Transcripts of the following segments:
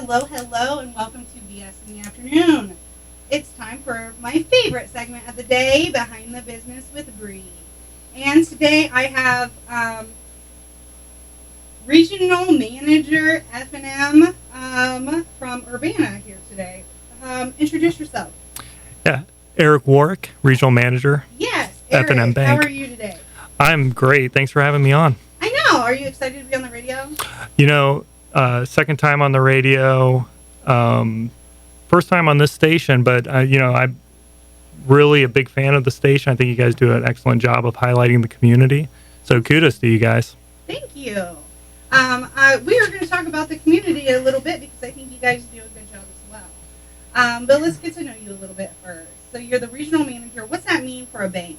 Hello, hello, and welcome to BS in the Afternoon. It's time for my favorite segment of the day, Behind the Business with Bree. And today I have Regional Manager F&M from Urbana here today. Introduce yourself. Yeah, Eric Warrick, Regional Manager. Yes, Eric, F&M Bank. how are you today? I'm great. Thanks for having me on. I know. Are you excited to be on the radio? You know, second time on the radio, first time on this station, but, I'm really a big fan of the station. I think you guys do an excellent job of highlighting the community. So kudos to you guys. Thank you. We are going to talk about the community a little bit because I think you guys do a good job as well. But let's get to know you a little bit first. So you're the regional manager. What's that mean for a bank?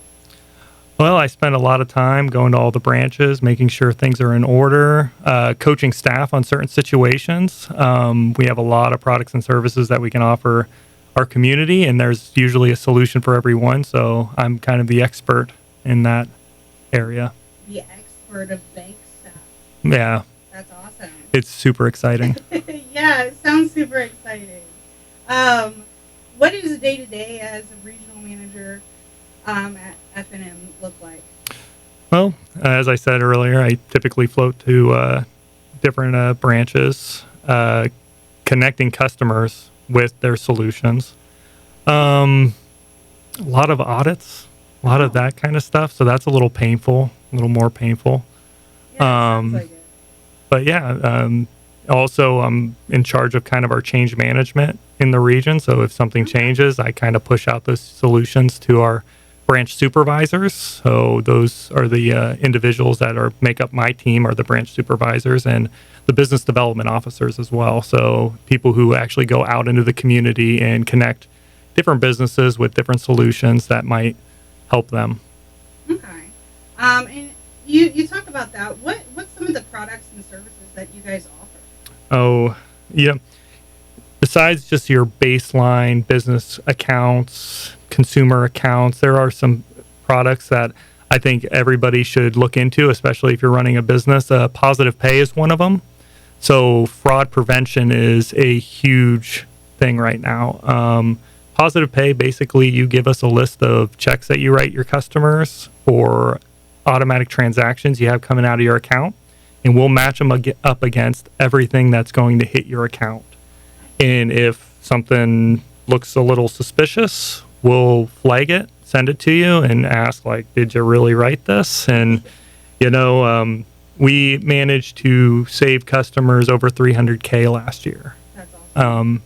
Well, I spend a lot of time going to all the branches, making sure things are in order, coaching staff on certain situations. We have a lot of products and services that we can offer our community, and there's usually a solution for everyone. So I'm kind of the expert in that area. The expert of bank stuff. Yeah. That's awesome. It's super exciting. Yeah, it sounds super exciting. What does a day-to-day as a regional manager at F&M look like? Well, as I said earlier, I typically float to different branches, connecting customers with their solutions. A lot of audits, a lot of that kind of stuff. So that's a little painful, a little more painful. Yeah, sounds like it. But yeah, also I'm in charge of kind of our change management in the region. So if something changes, I kind of push out those solutions to our branch supervisors. So those are the individuals that make up my team are the branch supervisors and the business development officers as well. So people who actually go out into the community and connect different businesses with different solutions that might help them. Okay. And you talk about that. What's some of the products and services that you guys offer? Oh, yeah. Besides just your baseline business accounts, consumer accounts, there are some products that I think everybody should look into, especially if you're running a business. Positive Pay is one of them. So fraud prevention is a huge thing right now. Positive Pay, basically you give us a list of checks that you write your customers or automatic transactions you have coming out of your account, and we'll match them up against everything that's going to hit your account. And if something looks a little suspicious, we'll flag it, send it to you, and ask, like, did you really write this? And, we managed to save customers over $300K last year. That's awesome.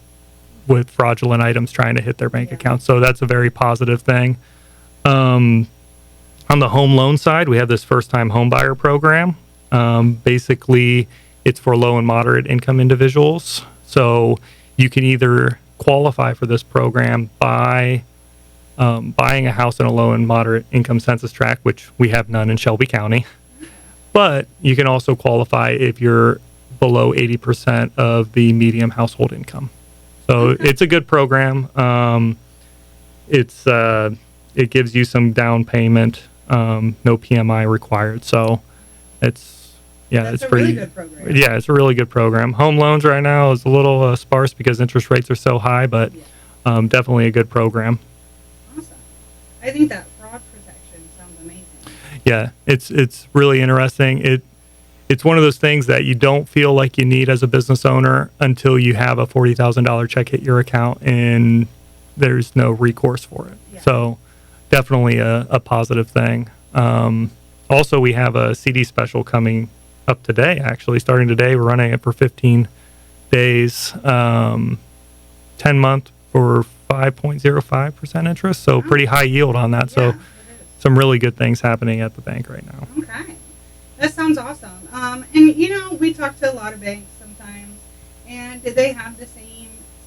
With fraudulent items trying to hit their bank account. So that's a very positive thing. On the home loan side, we have this first-time home buyer program. Basically, it's for low and moderate income individuals. So you can either qualify for this program by buying a house in a low and moderate income census tract, which we have none in Shelby County. But you can also qualify if you're below 80% of the median household income. So it's a good program. It gives you some down payment, no PMI required. So it's really good program. Yeah, it's a really good program. Home loans right now is a little sparse because interest rates are so high, but definitely a good program. Awesome. I think that fraud protection sounds amazing. Yeah, it's really interesting. It's one of those things that you don't feel like you need as a business owner until you have a $40,000 check hit your account and there's no recourse for it. Yeah. So definitely a positive thing. Also, we have a CD special coming up today, actually. Starting today, we're running it for 15 days, 10-month for 5.05% interest. So pretty high yield on that. So some really good things happening at the bank right now. Okay. That sounds awesome. And, we talk to a lot of banks sometimes, and they have the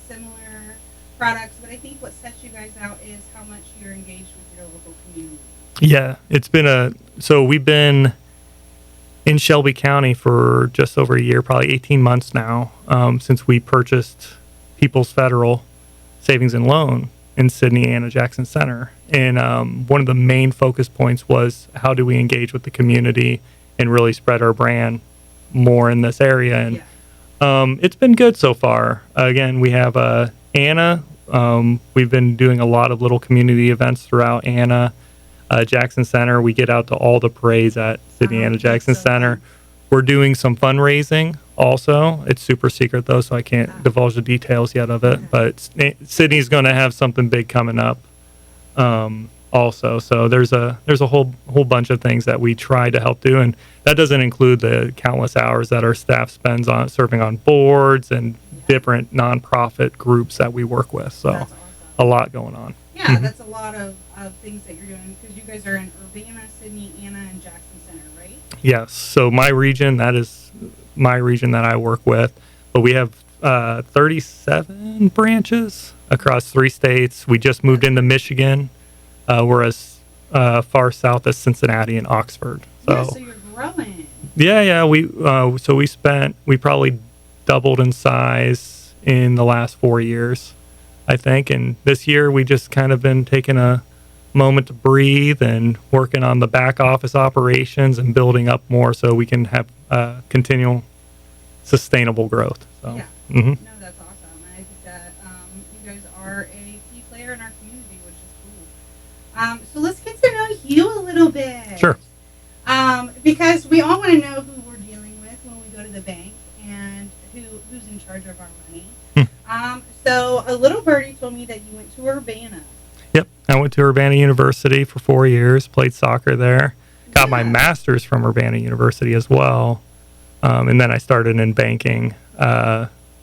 similar products, but I think what sets you guys out is how much you're engaged with your local community. Yeah, we've been in Shelby County for just over a year, probably 18 months now, since we purchased People's Federal Savings and Loan in Sidney Anna Jackson Center. And one of the main focus points was how do we engage with the community and really spread our brand more in this area. And It's been good so far. Again, we have Anna. We've been doing a lot of little community events throughout Anna. Jackson Center. We get out to all the parades at Sydney Anna Jackson Center. Fun. We're doing some fundraising also. It's super secret though, so I can't divulge the details yet of it. But Sydney's going to have something big coming up also. So there's a whole bunch of things that we try to help do, and that doesn't include the countless hours that our staff spends on serving on boards and different nonprofit groups that we work with. So That's awesome. a lot going on. Yeah, that's a lot of things that you're doing because you guys are in Urbana, Sydney, Anna, and Jackson Center, right? Yes. So my region, that is my region that I work with. But we have 37 branches across 3 states. We just moved into Michigan. We're as far south as Cincinnati and Oxford. So you're growing. Yeah. We probably doubled in size in the last 4 years, I think. And this year we just kind of been taking a moment to breathe and working on the back office operations and building up more so we can have continual sustainable growth. So, Yeah. mhm. No, that's awesome. And I think that you guys are a key player in our community, which is cool. So let's get to know you a little bit. Sure. Because we all want to know who we're dealing with when we go to the bank and who's in charge of our money. So a little birdie told me that you went to Urbana. Yep. I went to Urbana University for 4 years, played soccer there, got my master's from Urbana University as well. And then I started in banking.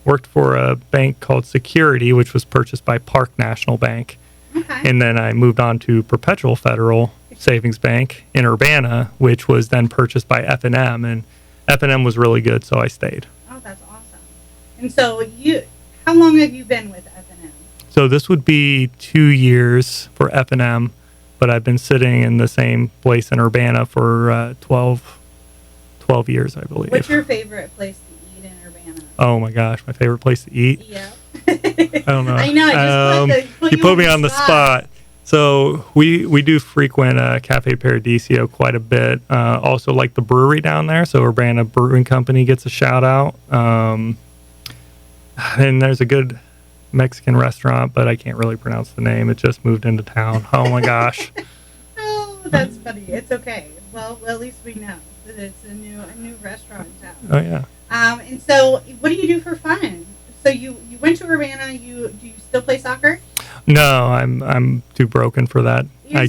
Worked for a bank called Security, which was purchased by Park National Bank. Okay. And then I moved on to Perpetual Federal Savings Bank in Urbana, which was then purchased by F&M. And F&M was really good, so I stayed. Oh, that's awesome. And so how long have you been with F&M? So this would be 2 years for F&M, but I've been sitting in the same place in Urbana for 12 years, I believe. What's your favorite place to eat in Urbana? Oh my gosh, my favorite place to eat? Yeah. I don't know. I know. I just you put me on the spot. So we do frequent Cafe Paradiso quite a bit. Also like the brewery down there. So Urbana Brewing Company gets a shout out. And there's a good Mexican restaurant, but I can't really pronounce the name. It just moved into town. Oh my gosh. Oh, that's funny. It's okay. Well, at least we know that it's a new restaurant in town. Oh yeah. And so, what do you do for fun? So you went to Urbana. Do you still play soccer? No, I'm too broken for that. You're I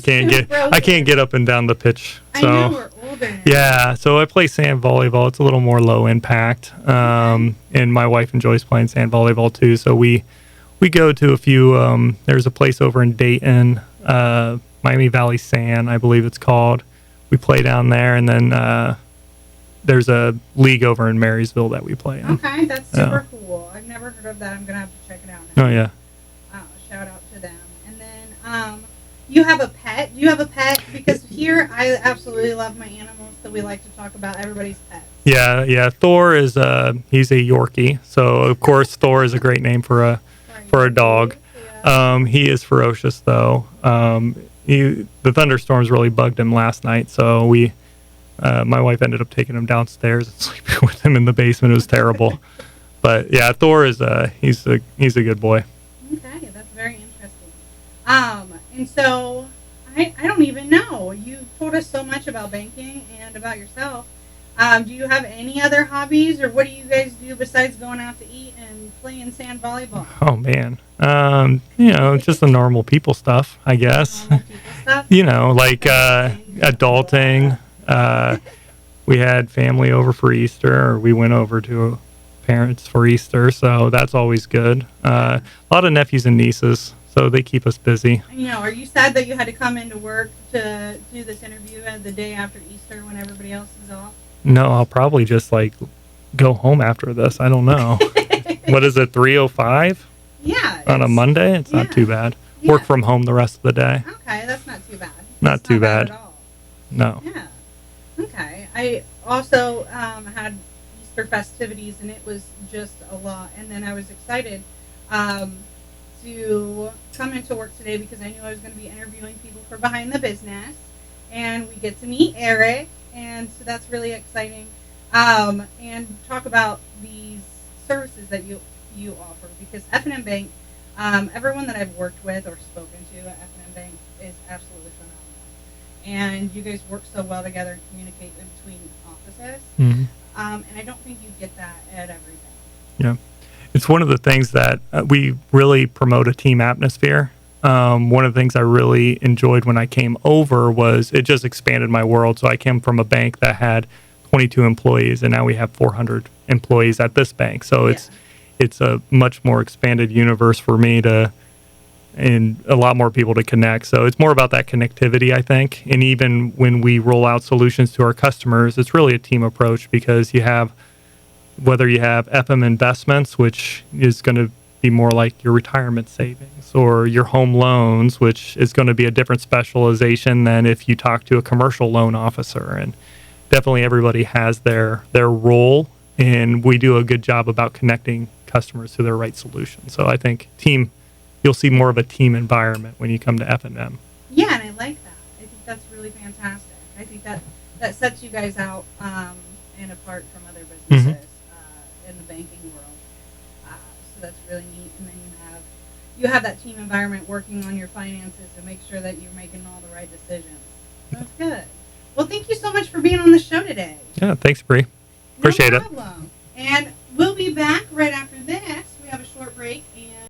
can't get up and down the pitch. So. I know we're older now. Yeah, so I play sand volleyball. It's a little more low impact, and my wife enjoys playing sand volleyball too. So we go to a few. There's a place over in Dayton, Miami Valley Sand, I believe it's called. We play down there, and then there's a league over in Marysville that we play in. Okay, that's super cool. I've never heard of that. I'm gonna have to check it out now. Oh yeah. Shout out to them. And then you have a pet. Do you have a pet? Because here I absolutely love my animals, so we like to talk about everybody's pets. Yeah. Thor is he's a Yorkie, so of course Thor is a great name for a dog. Yeah. He is ferocious though. The thunderstorms really bugged him last night, so my wife ended up taking him downstairs and sleeping with him in the basement. It was terrible. But yeah, Thor is he's a good boy. Okay, that's very interesting. And so I don't even know. You told us so much about banking and about yourself. Do you have any other hobbies, or what do you guys do besides going out to eat and playing sand volleyball? Oh man, just the normal people stuff, I guess. Normal people stuff? Like adulting. We had family over for Easter, or we went over to parents for Easter, so that's always good. A lot of nephews and nieces, so they keep us busy. Are you sad that you had to come into work to do this interview the day after Easter when everybody else is off? No, I'll probably just go home after this. I don't know. What is it, 3:05? Yeah. On a Monday? It's not too bad. Yeah. Work from home the rest of the day. Okay, that's not too bad. Not too bad. At all. No. Yeah. Okay. I also had Easter festivities, and it was just a lot. And then I was excited to come into work today because I knew I was going to be interviewing people for Behind the Business, and we get to meet Eric, and so that's really exciting. And talk about these services that you offer, because F&M Bank, everyone that I've worked with or spoken to at F&M Bank is absolutely phenomenal, and you guys work so well together and communicate in between offices. Mhm. And I don't think you get that at every bank. Yeah. It's one of the things that we really promote a team atmosphere. One of the things I really enjoyed when I came over was it just expanded my world. So I came from a bank that had 22 employees, and now we have 400 employees at this bank. So it's a much more expanded universe for me and a lot more people to connect. So it's more about that connectivity, I think. And even when we roll out solutions to our customers, it's really a team approach, because whether you have FM Investments, which is going to be more like your retirement savings, or your home loans, which is going to be a different specialization than if you talk to a commercial loan officer. And definitely everybody has their role, and we do a good job about connecting customers to their right solution. So I think you'll see more of a team environment when you come to F&M. Yeah, and I like that. I think that's really fantastic. I think that sets you guys out and apart from other businesses in the banking world. So that's really neat. And then you have that team environment working on your finances to make sure that you're making all the right decisions. That's good. Well, thank you so much for being on the show today. Yeah, thanks, Bree. Appreciate it. No problem. And